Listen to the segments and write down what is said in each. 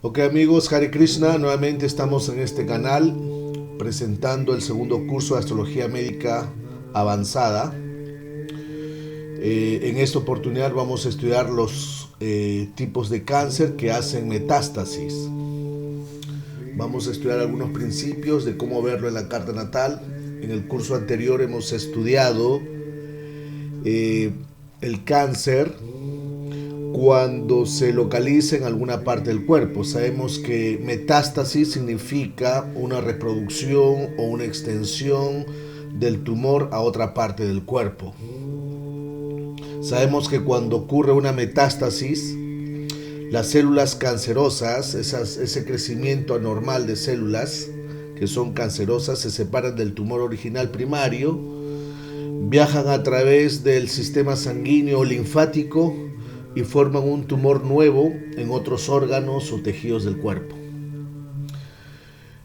Ok amigos, Hare Krishna, nuevamente estamos en este canal presentando el segundo curso de Astrología Médica Avanzada. En esta oportunidad vamos a estudiar los tipos de cáncer que hacen metástasis. Vamos a estudiar algunos principios de cómo verlo en la carta natal. En el curso anterior hemos estudiado el cáncer cuando se localiza en alguna parte del cuerpo. Sabemos que metástasis significa una reproducción o una extensión del tumor a otra parte del cuerpo. Sabemos que cuando ocurre una metástasis, las células cancerosas, ese crecimiento anormal de células que son cancerosas, se separan del tumor original primario, viajan a través del sistema sanguíneo o linfático y forman un tumor nuevo en otros órganos o tejidos del cuerpo.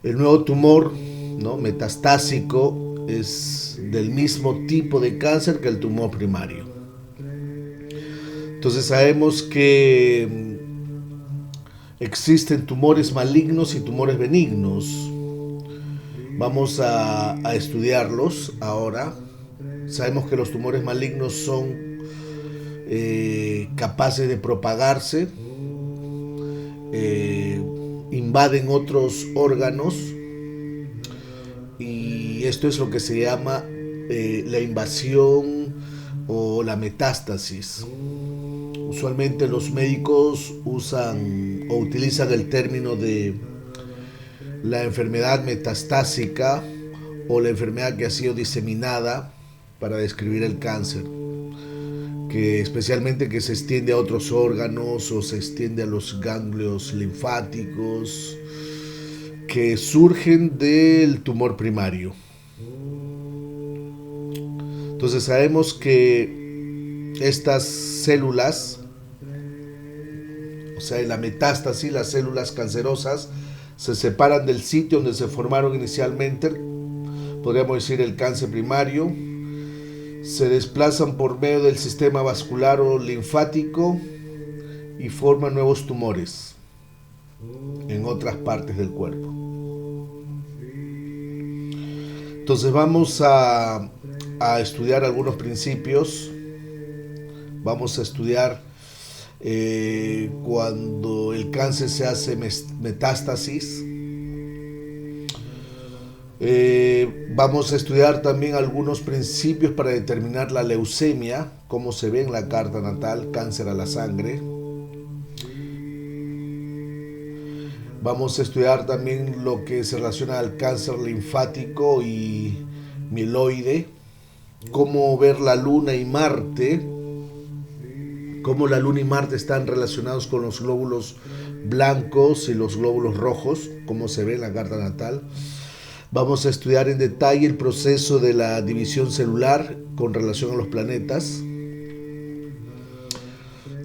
El nuevo tumor, ¿no?, metastásico es del mismo tipo de cáncer que el tumor primario. Entonces sabemos que existen tumores malignos y tumores benignos. Vamos a estudiarlos ahora. Sabemos que los tumores malignos son capaces de propagarse, invaden otros órganos, y esto es lo que se llama la invasión o la metástasis. Usualmente los médicos usan o utilizan el término de la enfermedad metastásica o la enfermedad que ha sido diseminada para describir el cáncer, que especialmente que se extiende a otros órganos o se extiende a los ganglios linfáticos que surgen del tumor primario. Entonces sabemos que estas células, o sea, en la metástasis, las células cancerosas se separan del sitio donde se formaron inicialmente, podríamos decir el cáncer primario, se desplazan por medio del sistema vascular o linfático y forman nuevos tumores en otras partes del cuerpo. Entonces vamos a estudiar algunos principios. Vamos a estudiar cuando el cáncer se hace metástasis. Vamos a estudiar también algunos principios para determinar la leucemia, cómo se ve en la carta natal, cáncer a la sangre. Vamos a estudiar también lo que se relaciona al cáncer linfático y mieloide, cómo ver la luna y Marte, cómo la luna y Marte están relacionados con los glóbulos blancos y los glóbulos rojos, cómo se ve en la carta natal. Vamos a estudiar en detalle el proceso de la división celular con relación a los planetas.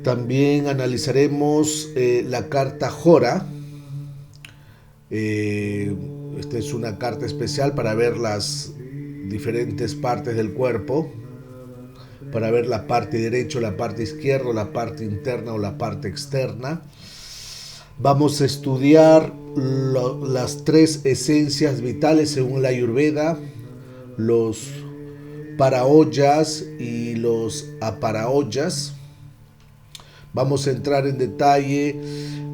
También analizaremos la carta Jora. Esta es una carta especial para ver las diferentes partes del cuerpo, para ver la parte derecha, la parte izquierda, la parte interna o la parte externa. Vamos a estudiar las tres esencias vitales según la Ayurveda, los paraoyas y los aparaoyas. Vamos a entrar en detalle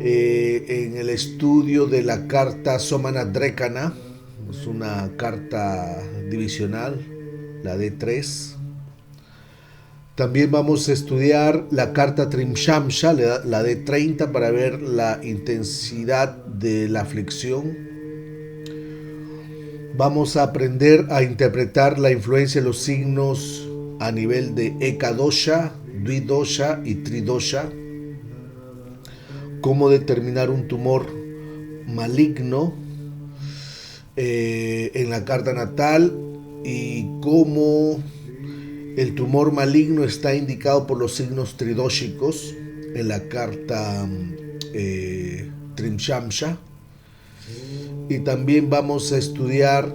en el estudio de la carta Somanadrekana, es una carta divisional, la D3. También vamos a estudiar la carta Trimshamsha, la de 30, para ver la intensidad de la aflicción. Vamos a aprender a interpretar la influencia de los signos a nivel de Ekadosha, Dvidosha y Tridosha. Cómo determinar un tumor maligno en la carta natal y cómo el tumor maligno está indicado por los signos tridóshicos en la carta Trimshamsha. Y también vamos a estudiar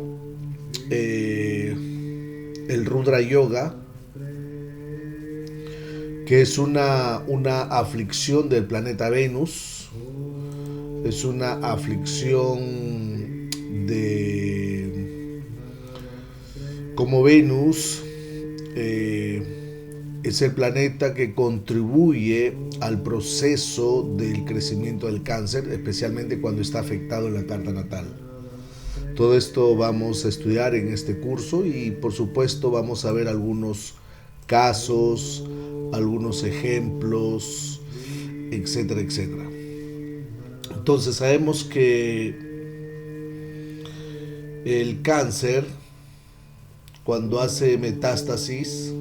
el Rudra Yoga, que es una aflicción del planeta Venus, es una aflicción de como Venus es el planeta que contribuye al proceso del crecimiento del cáncer, especialmente cuando está afectado en la carta natal. Todo esto vamos a estudiar en este curso y por supuesto vamos a ver algunos casos, algunos ejemplos, etcétera, etcétera. Entonces sabemos que el cáncer, cuando hace metástasis,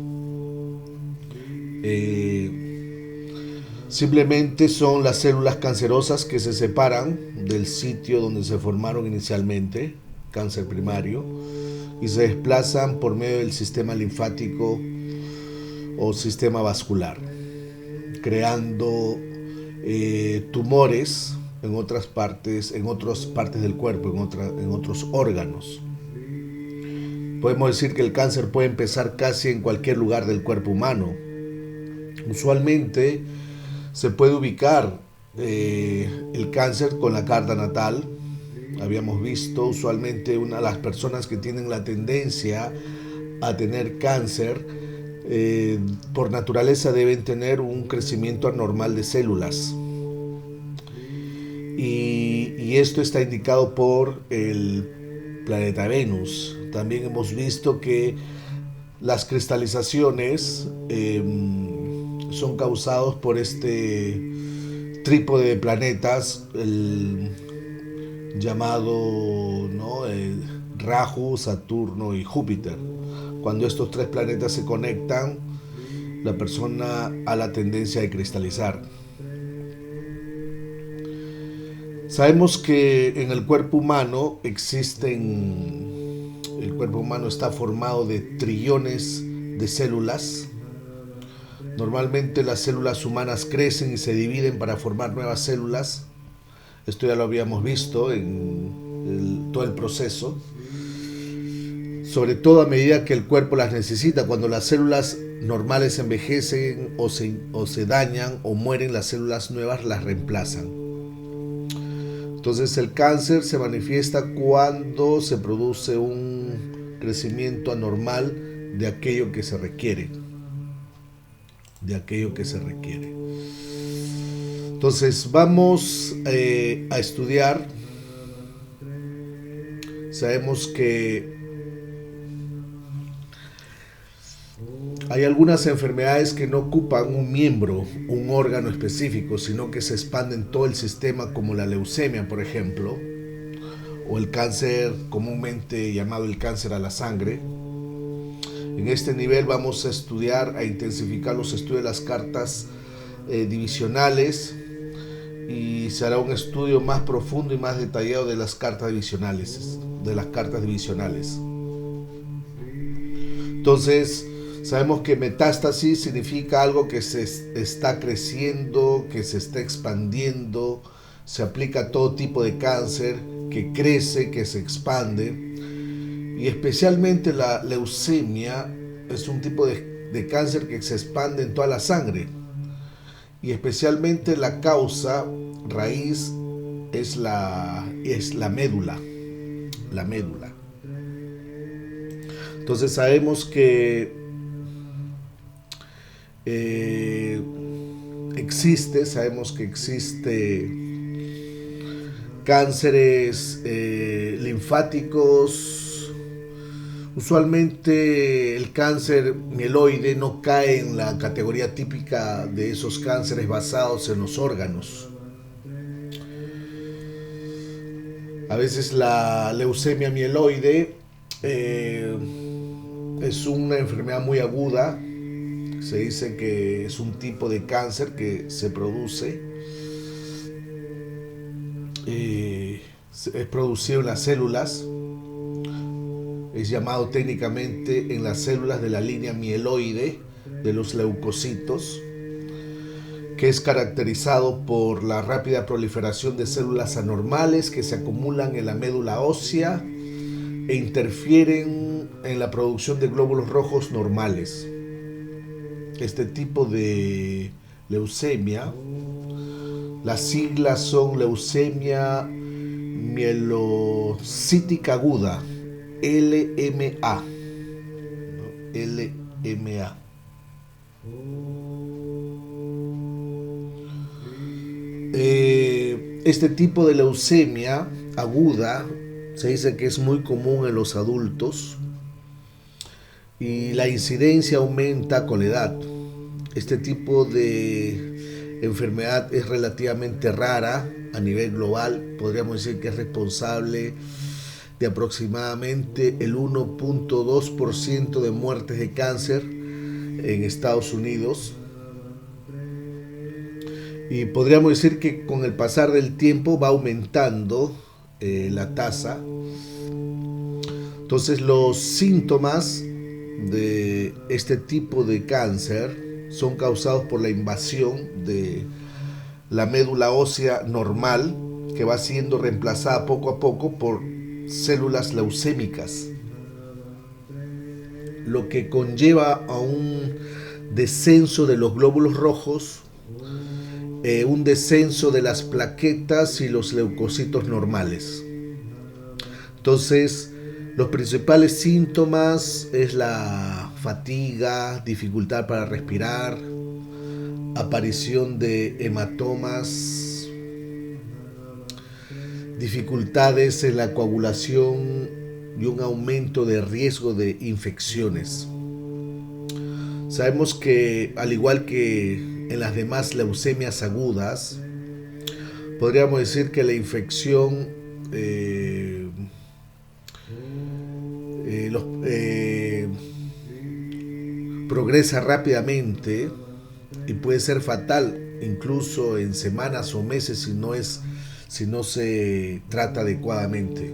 simplemente son las células cancerosas que se separan del sitio donde se formaron inicialmente, cáncer primario, y se desplazan por medio del sistema linfático o sistema vascular, creando tumores en otras partes del cuerpo, en otros órganos. Podemos decir que el cáncer puede empezar casi en cualquier lugar del cuerpo humano. Usualmente se puede ubicar el cáncer con la carta natal. Habíamos visto usualmente una de las personas que tienen la tendencia a tener cáncer, por naturaleza deben tener un crecimiento anormal de células. Y esto está indicado por el planeta Venus. También hemos visto que las cristalizaciones son causados por este trípode de planetas, el llamado, ¿no?, Rahu, Saturno y Júpiter. Cuando estos tres planetas se conectan, la persona ha la tendencia de cristalizar. Sabemos que en el cuerpo humano el cuerpo humano está formado de trillones de células. Normalmente las células humanas crecen y se dividen para formar nuevas células. Esto ya lo habíamos visto en todo el proceso. Sobre todo a medida que el cuerpo las necesita. Cuando las células normales envejecen o se dañan o mueren, las células nuevas las reemplazan. Entonces el cáncer se manifiesta cuando se produce un crecimiento anormal de aquello que se requiere. Entonces vamos a estudiar. Sabemos que hay algunas enfermedades que no ocupan un miembro, un órgano específico, sino que se expanden todo el sistema, como la leucemia, por ejemplo, o el cáncer comúnmente llamado el cáncer a la sangre. En este nivel vamos a estudiar, a intensificar los estudios de las cartas divisionales, y se hará un estudio más profundo y más detallado de las cartas divisionales. Entonces, sabemos que metástasis significa algo que se está creciendo, que se está expandiendo. Se aplica a todo tipo de cáncer que crece, que se expande. Y especialmente la leucemia es un tipo de cáncer que se expande en toda la sangre. Y especialmente la causa raíz es la médula. La médula. Entonces sabemos que sabemos que existe cánceres linfáticos. Usualmente el cáncer mieloide no cae en la categoría típica de esos cánceres basados en los órganos. A veces la leucemia mieloide es una enfermedad muy aguda. Se dice que es un tipo de cáncer que se produce, es producido en las células, es llamado técnicamente en las células de la línea mieloide de los leucocitos, que es caracterizado por la rápida proliferación de células anormales que se acumulan en la médula ósea e interfieren en la producción de glóbulos rojos normales. Este tipo de leucemia Las siglas son leucemia mielocítica aguda, LMA. LMA. Este tipo de leucemia aguda se dice que es muy común en los adultos y la incidencia aumenta con la edad. Este tipo de enfermedad es relativamente rara a nivel global. Podríamos decir que es responsable de aproximadamente el 1.2% de muertes de cáncer en Estados Unidos. Y podríamos decir que con el pasar del tiempo va aumentando la tasa. Entonces los síntomas de este tipo de cáncer son causados por la invasión de la médula ósea normal, que va siendo reemplazada poco a poco por células leucémicas, lo que conlleva a un descenso de los glóbulos rojos, un descenso de las plaquetas y los leucocitos normales. Entonces, los principales síntomas es la fatiga, dificultad para respirar, aparición de hematomas, dificultades en la coagulación y un aumento de riesgo de infecciones. Sabemos que, al igual que en las demás leucemias agudas, podríamos decir que la infección progresa rápidamente y puede ser fatal incluso en semanas o meses si no se trata adecuadamente.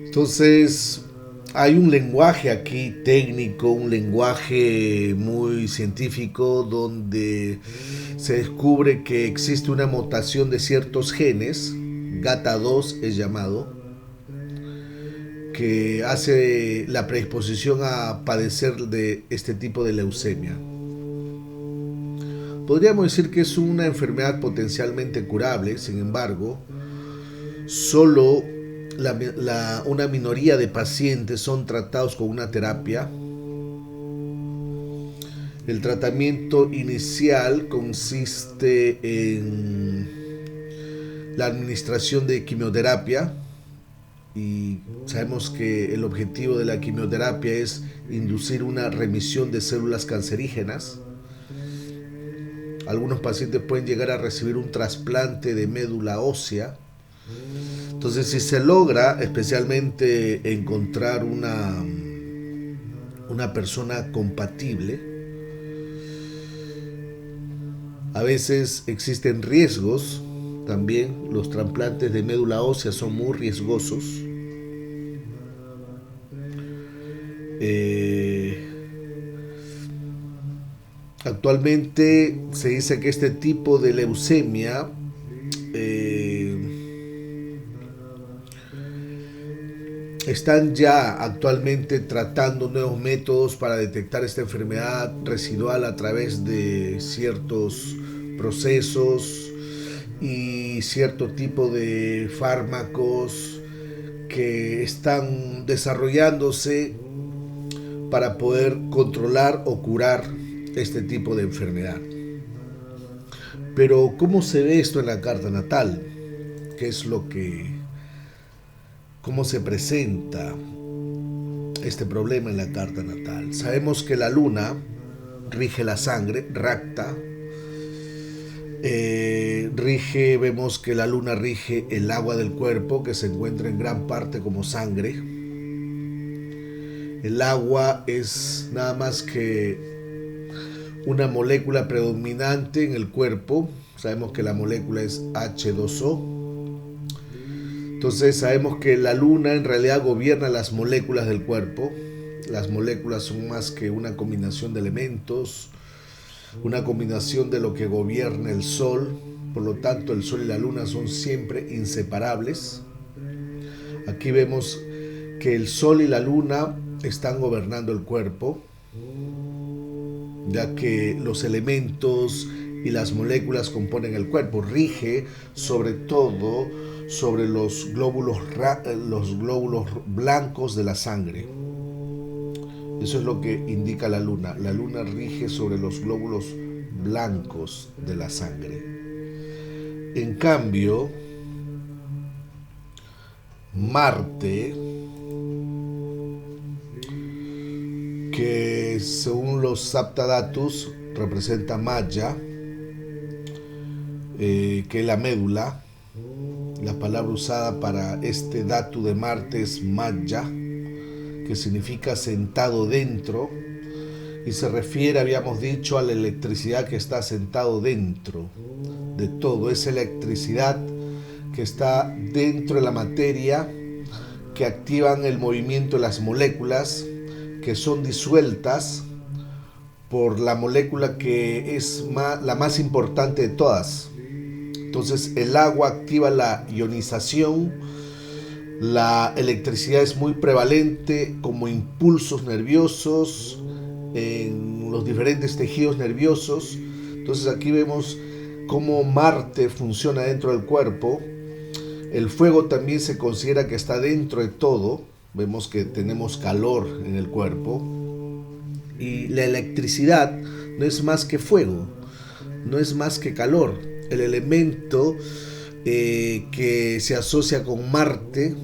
Entonces, hay un lenguaje aquí técnico, un lenguaje muy científico, donde se descubre que existe una mutación de ciertos genes, GATA2 es llamado, que hace la predisposición a padecer de este tipo de leucemia. Podríamos decir que es una enfermedad potencialmente curable. Sin embargo, solo una minoría de pacientes son tratados con una terapia. El tratamiento inicial consiste en la administración de quimioterapia, y sabemos que el objetivo de la quimioterapia es inducir una remisión de células cancerígenas. Algunos pacientes pueden llegar a recibir un trasplante de médula ósea. Entonces, si se logra especialmente encontrar una persona compatible, a veces existen riesgos. También los trasplantes de médula ósea son muy riesgosos. Actualmente se dice que este tipo de leucemia están ya actualmente tratando nuevos métodos para detectar esta enfermedad residual a través de ciertos procesos y cierto tipo de fármacos que están desarrollándose para poder controlar o curar este tipo de enfermedad. Pero ¿cómo se ve esto en la carta natal? ¿Qué es cómo se presenta este problema en la carta natal? Sabemos que la luna rige la sangre, Rakta. Vemos que la luna rige el agua del cuerpo, que se encuentra en gran parte como sangre. El agua es nada más que una molécula predominante en el cuerpo. Sabemos que la molécula es H2O. Entonces sabemos que la luna en realidad gobierna las moléculas del cuerpo. Las moléculas son más que una combinación de elementos, una combinación de lo que gobierna el sol. Por lo tanto, el sol y la luna son siempre inseparables. Aquí vemos que el sol y la luna están gobernando el cuerpo. ya que los elementos y las moléculas componen el cuerpo. Rige sobre todo sobre los glóbulos blancos de la sangre. Eso es lo que indica la luna. La luna rige sobre los glóbulos blancos de la sangre. En cambio, Marte, que según los Saptadatus representa Maya, que es la médula. La palabra usada para este datu de Marte es Maya, que significa sentado dentro, y se refiere, habíamos dicho, a la electricidad que está sentado dentro de todo. Es electricidad que está dentro de la materia, que activan el movimiento de las moléculas, que son disueltas por la molécula que es la más importante de todas. Entonces el agua activa la ionización, la electricidad es muy prevalente como impulsos nerviosos en los diferentes tejidos nerviosos. Entonces aquí vemos cómo Marte funciona dentro del cuerpo. El fuego también se considera que está dentro de todo. Vemos que tenemos calor en el cuerpo. Y la electricidad no es más que fuego, no es más que calor. El elemento que se asocia con Marte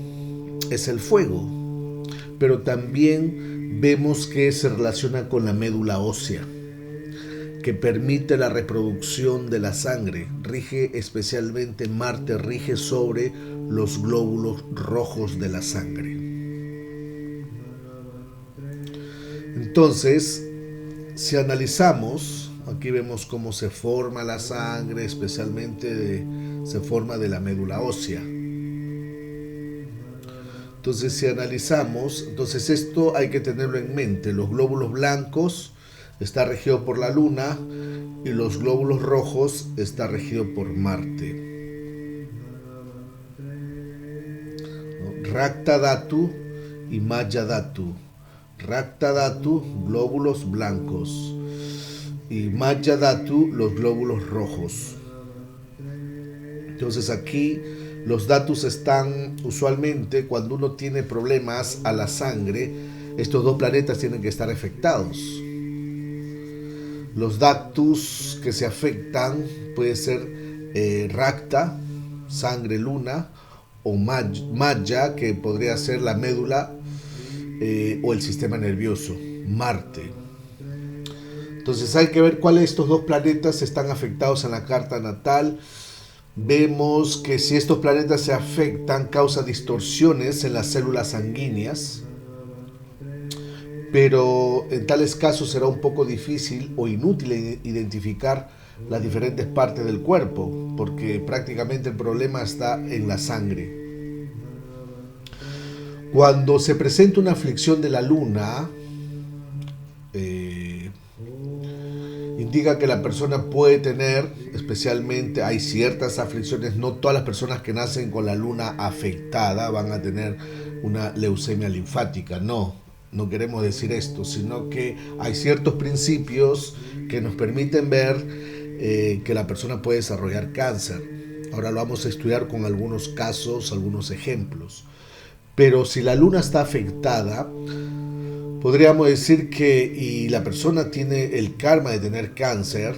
es el fuego, pero también vemos que se relaciona con la médula ósea, que permite la reproducción de la sangre. Rige especialmente Marte, rige sobre los glóbulos rojos de la sangre. Entonces, si analizamos, aquí vemos cómo se forma la sangre, especialmente se forma de la médula ósea. Entonces, si analizamos, entonces esto hay que tenerlo en mente. Los glóbulos blancos está regido por la luna y los glóbulos rojos está regido por Marte. Rakta Dhatu y Maya Dhatu. Rakta Dhatu, glóbulos blancos, y Maya Dhatu, los glóbulos rojos. Entonces aquí los datus están usualmente, cuando uno tiene problemas a la sangre, estos dos planetas tienen que estar afectados. Los datus que se afectan puede ser Rakta, sangre luna, o Maya, que podría ser la médula, o el sistema nervioso, Marte. Entonces hay que ver cuáles de estos dos planetas están afectados en la carta natal. Vemos que si estos planetas se afectan, causa distorsiones en las células sanguíneas, pero en tales casos será un poco difícil o inútil identificar las diferentes partes del cuerpo, porque prácticamente el problema está en la sangre. Cuando se presenta una aflicción de la luna, indica que la persona puede tener, especialmente hay ciertas aflicciones, no todas las personas que nacen con la luna afectada van a tener una leucemia linfática, no queremos decir esto, sino que hay ciertos principios que nos permiten ver que la persona puede desarrollar cáncer. Ahora lo vamos a estudiar con algunos casos, algunos ejemplos. Pero si la luna está afectada, podríamos decir que y la persona tiene el karma de tener cáncer,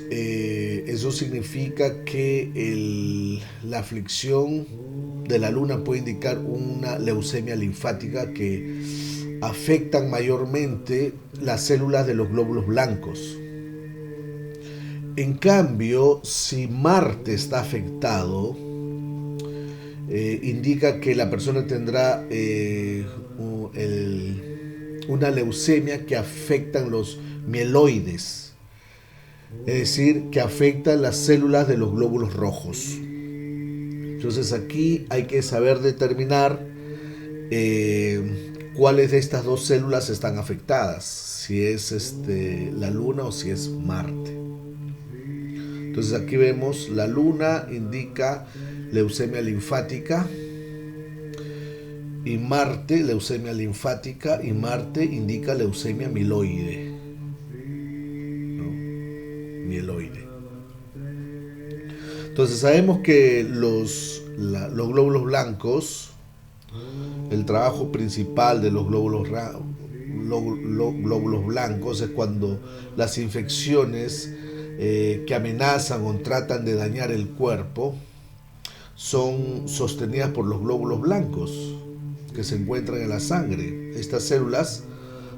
eso significa que la aflicción de la luna puede indicar una leucemia linfática que afectan mayormente las células de los glóbulos blancos. En cambio, si Marte está afectado, indica que la persona tendrá una leucemia que afectan los mieloides, es decir, que afectan las células de los glóbulos rojos. Entonces aquí hay que saber determinar cuáles de estas dos células están afectadas, si es la luna o si es Marte. Entonces aquí vemos la luna indica leucemia linfática y Marte leucemia linfática y Marte indica leucemia mieloide. mieloide. Entonces sabemos que los glóbulos blancos, el trabajo principal de los glóbulos blancos es cuando las infecciones que amenazan o tratan de dañar el cuerpo son sostenidas por los glóbulos blancos que se encuentran en la sangre. Estas células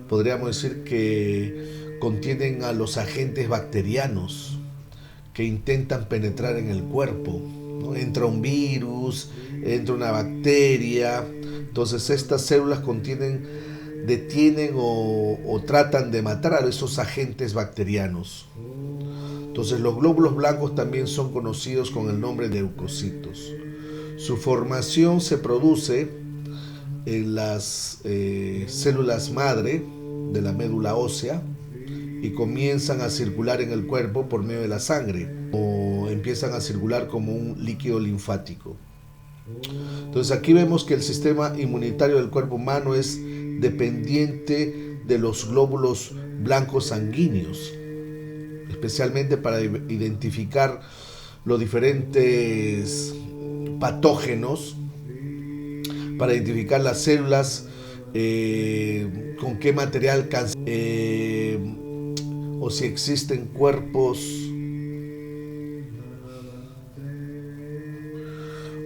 podríamos decir que contienen a los agentes bacterianos que intentan penetrar en el cuerpo, ¿no? Entra un virus, entra una bacteria, entonces estas células detienen o tratan de matar a esos agentes bacterianos. Entonces los glóbulos blancos también son conocidos con el nombre de leucocitos. Su formación se produce en las células madre de la médula ósea y comienzan a circular en el cuerpo por medio de la sangre o empiezan a circular como un líquido linfático. Entonces aquí vemos que el sistema inmunitario del cuerpo humano es dependiente de los glóbulos blancos sanguíneos, especialmente para identificar los diferentes patógenos, para identificar las células con qué material o si existen cuerpos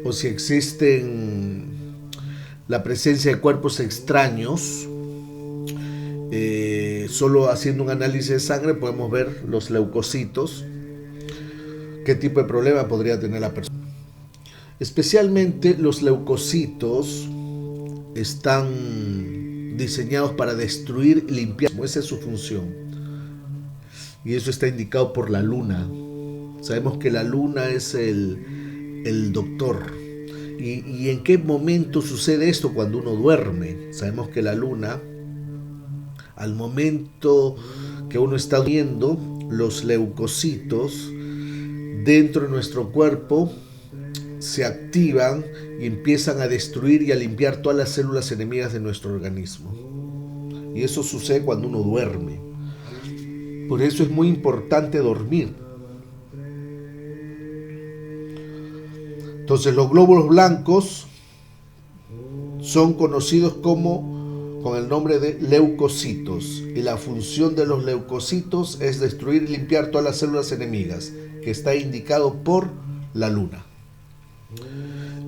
o si existen la presencia de cuerpos extraños. Solo haciendo un análisis de sangre podemos ver los leucocitos, qué tipo de problema podría tener la persona. Especialmente los leucocitos están diseñados para destruir y limpiar. Esa es su función. Y eso está indicado por la luna. Sabemos que la luna es el doctor. ¿Y en qué momento sucede esto? Cuando uno duerme. Sabemos que la luna, al momento que uno está durmiendo, los leucocitos dentro de nuestro cuerpo se activan y empiezan a destruir y a limpiar todas las células enemigas de nuestro organismo. Y eso sucede cuando uno duerme. Por eso es muy importante dormir. Entonces los glóbulos blancos son conocidos con el nombre de leucocitos, y la función de los leucocitos es destruir y limpiar todas las células enemigas, que está indicado por la luna.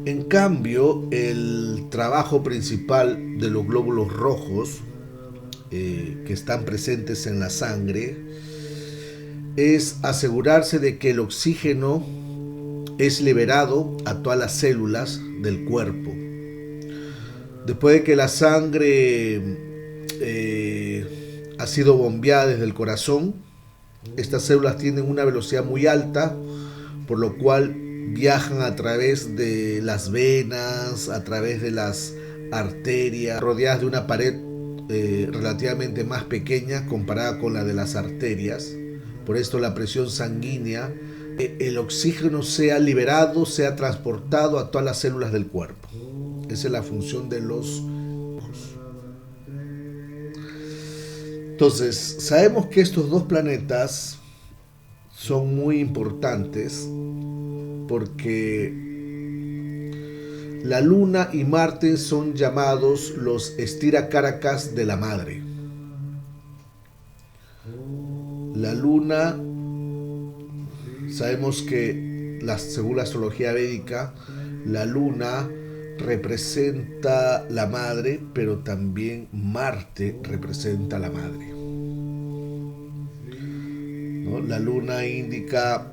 En cambio, el trabajo principal de los glóbulos rojos, que están presentes en la sangre, es asegurarse de que el oxígeno es liberado a todas las células del cuerpo. Después de que la sangre ha sido bombeada desde el corazón, estas células tienen una velocidad muy alta, por lo cual viajan a través de las venas, a través de las arterias, rodeadas de una pared relativamente más pequeña comparada con la de las arterias. Por esto la presión sanguínea, el oxígeno sea liberado, sea transportado a todas las células del cuerpo. Esa es la función de los ojos. Entonces, sabemos que estos dos planetas son muy importantes porque la Luna y Marte son llamados los estiracaracas de la Madre. La Luna, sabemos que según la astrología védica, la Luna representa la madre, pero también Marte representa a la madre, ¿no? La luna indica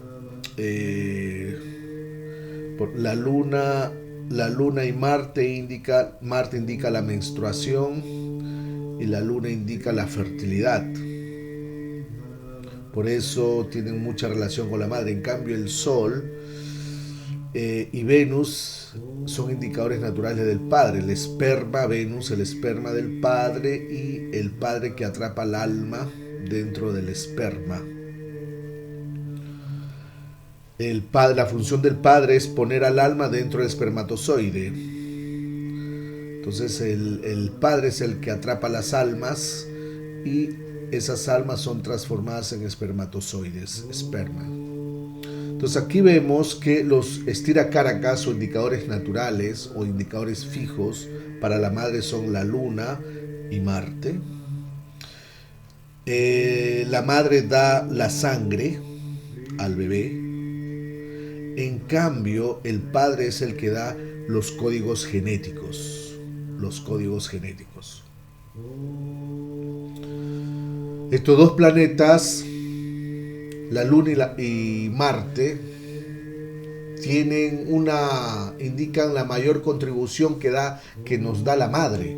la luna y Marte indica la menstruación y la luna indica la fertilidad. Por eso tienen mucha relación con la madre. En cambio, el Sol y Venus son indicadores naturales del padre. El esperma, Venus, el esperma del padre, y el padre que atrapa el alma dentro del esperma. La función del padre es poner al alma dentro del espermatozoide. Entonces el padre es el que atrapa las almas y esas almas son transformadas en espermatozoides, esperma. Entonces aquí vemos que los estiracaracas o indicadores naturales o indicadores fijos para la madre son la luna y Marte. La madre da la sangre al bebé. En cambio, el padre es el que da los códigos genéticos. Los códigos genéticos. Estos dos planetas, la Luna y Marte, indican la mayor contribución que nos da la madre.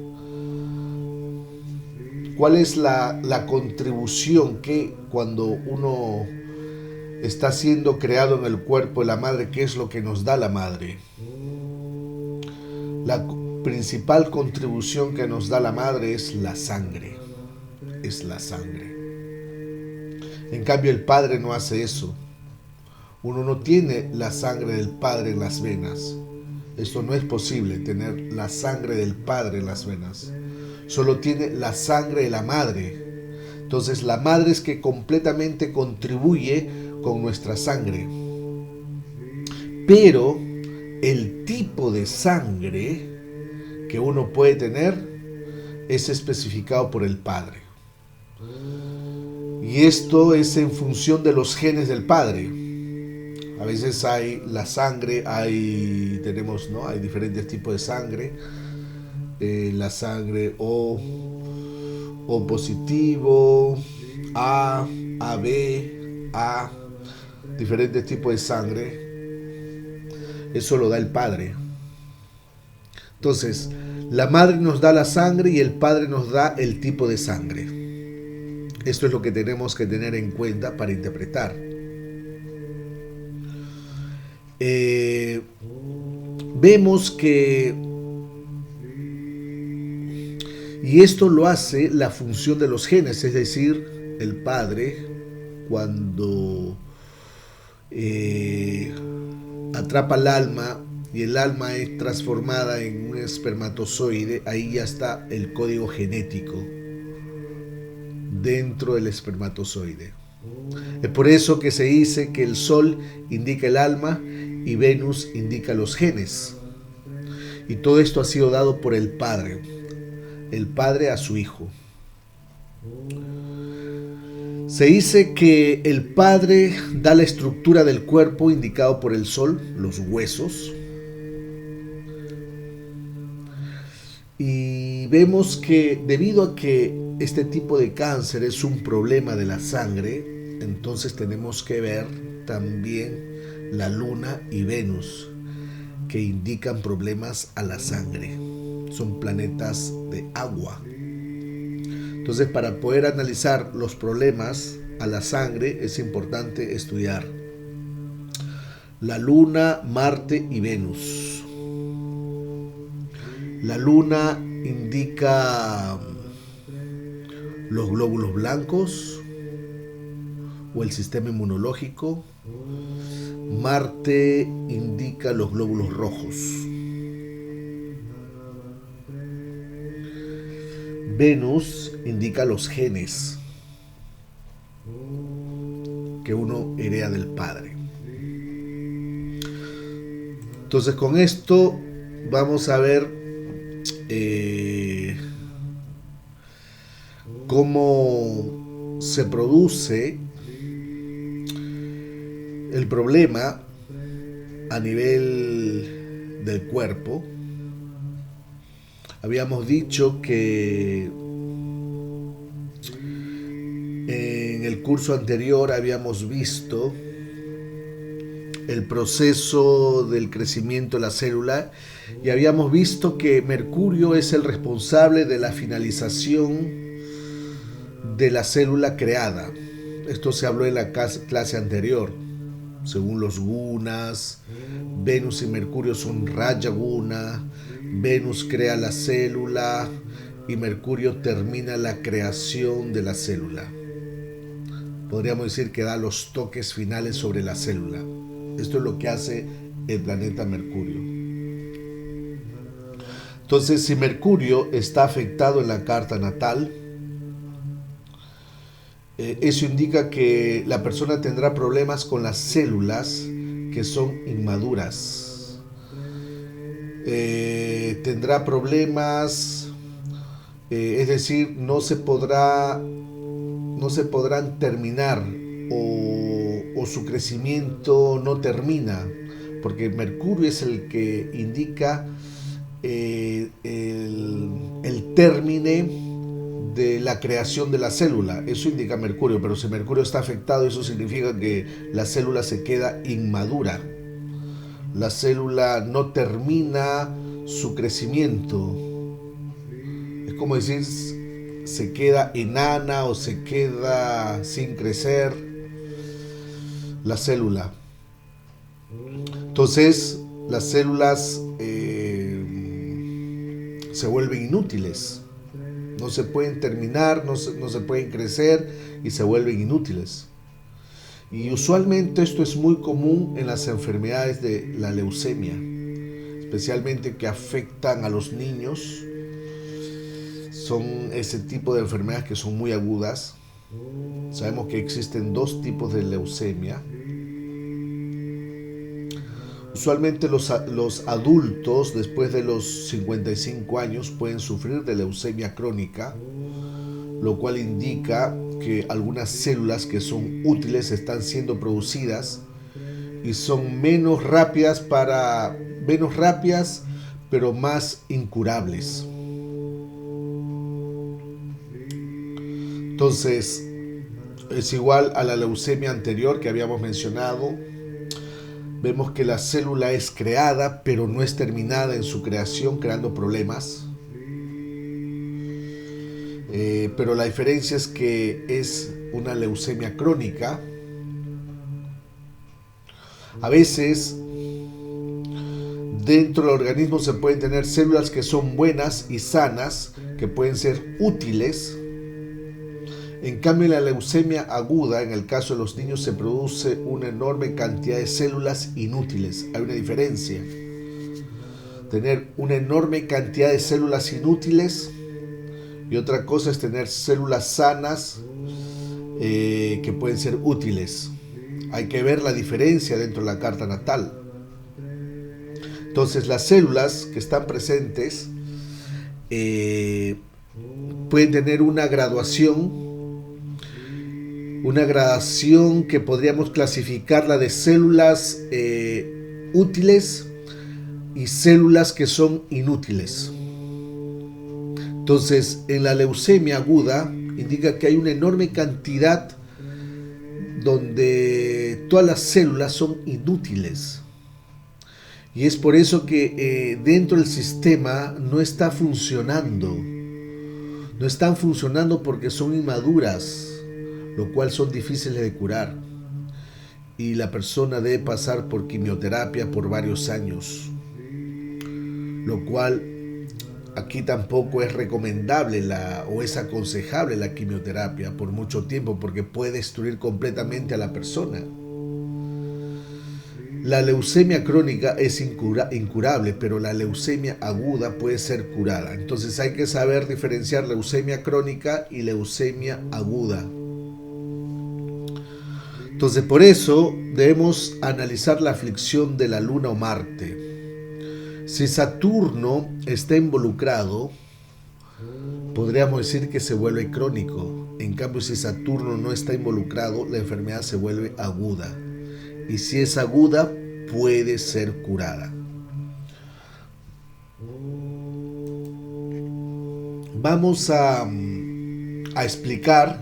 ¿Cuál es la contribución que cuando uno está siendo creado en el cuerpo de la madre, qué es lo que nos da la madre? La principal contribución que nos da la madre es la sangre. Es la sangre. En cambio, el padre no hace eso. Uno no tiene la sangre del padre en las venas. Esto no es posible, tener la sangre del padre en las venas. Solo tiene la sangre de la madre. Entonces la madre es que completamente contribuye con nuestra sangre. Pero el tipo de sangre que uno puede tener es especificado por el padre. Y esto es en función de los genes del padre. A veces hay la sangre, hay diferentes tipos de sangre. La sangre O positivo, AB, A, diferentes tipos de sangre. Eso lo da el padre. Entonces, la madre nos da la sangre y el padre nos da el tipo de sangre. Esto es lo que tenemos que tener en cuenta para interpretar. Vemos que, y esto lo hace la función de los genes, es decir, el padre cuando atrapa al alma y el alma es transformada en un espermatozoide, ahí ya está el código genético dentro del espermatozoide. Es por eso que se dice que el Sol indica el alma y Venus indica los genes. Y todo esto ha sido dado por el Padre a su Hijo. Se dice que el Padre da la estructura del cuerpo indicado por el Sol, los huesos. Y vemos que debido a que este tipo de cáncer es un problema de la sangre, entonces tenemos que ver también la Luna y Venus, que indican problemas a la sangre. Son planetas de agua. Entonces, para poder analizar los problemas a la sangre es importante estudiar la Luna, Marte y Venus. La Luna indica los glóbulos blancos o el sistema inmunológico. Marte indica los glóbulos rojos. Venus indica los genes que uno hereda del padre. Entonces, con esto vamos a ver cómo se produce el problema a nivel del cuerpo. Habíamos dicho que en el curso anterior habíamos visto el proceso del crecimiento de la célula y habíamos visto que Mercurio es el responsable de la finalización de la célula creada. Esto se habló en la clase anterior. Según los gunas, Venus y Mercurio son Raya Guna. Venus crea la célula y Mercurio termina la creación de la célula. Podríamos decir que da los toques finales sobre la célula. Esto es lo que hace el planeta Mercurio. Entonces, si Mercurio está afectado en la carta natal, Eso indica que la persona tendrá problemas con las células que son inmaduras. Tendrá problemas, es decir, no se podrán terminar, o su crecimiento no termina, porque Mercurio es el que indica el término de la creación de la célula. Eso indica Mercurio, pero si Mercurio está afectado, eso significa que la célula se queda inmadura. La célula no termina su crecimiento. Es como decir, se queda enana o se queda sin crecer la célula. Entonces, las células se vuelven inútiles. No se pueden terminar, no se pueden crecer y se vuelven inútiles. Y usualmente esto es muy común en las enfermedades de la leucemia, especialmente que afectan a los niños. Son ese tipo de enfermedades que son muy agudas. Sabemos que existen dos tipos de leucemia. Usualmente los adultos después de los 55 años pueden sufrir de leucemia crónica, lo cual indica que algunas células que son útiles están siendo producidas y son menos rápidas, pero más incurables. Entonces, es igual a la leucemia anterior que habíamos mencionado. Vemos que la célula es creada, pero no es terminada en su creación, creando problemas. Pero la diferencia es que es una leucemia crónica. A veces, dentro del organismo se pueden tener células que son buenas y sanas, que pueden ser útiles. En cambio, en la leucemia aguda, en el caso de los niños, se produce una enorme cantidad de células inútiles. Hay una diferencia. Tener una enorme cantidad de células inútiles y otra cosa es tener células sanas que pueden ser útiles. Hay que ver la diferencia dentro de la carta natal. Entonces, las células que están presentes pueden tener una gradación que podríamos clasificarla de células útiles y células que son inútiles. Entonces, en la leucemia aguda indica que hay una enorme cantidad donde todas las células son inútiles. Y es por eso que dentro del sistema no está funcionando. No están funcionando porque son inmaduras, lo cual son difíciles de curar. Y la persona debe pasar por quimioterapia por varios años, lo cual aquí tampoco es recomendable o es aconsejable la quimioterapia por mucho tiempo, porque puede destruir completamente a la persona. La leucemia crónica es incurable, pero la leucemia aguda puede ser curada. Entonces hay que saber diferenciar leucemia crónica y leucemia aguda. Entonces, por eso debemos analizar la aflicción de la Luna o Marte. Si Saturno está involucrado, podríamos decir que se vuelve crónico. En cambio, si Saturno no está involucrado, la enfermedad se vuelve aguda. Y si es aguda, puede ser curada. Vamos a explicar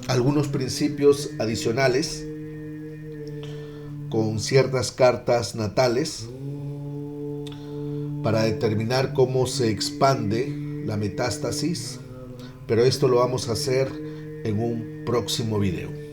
algunos principios adicionales con ciertas cartas natales para determinar cómo se expande la metástasis, pero esto lo vamos a hacer en un próximo video.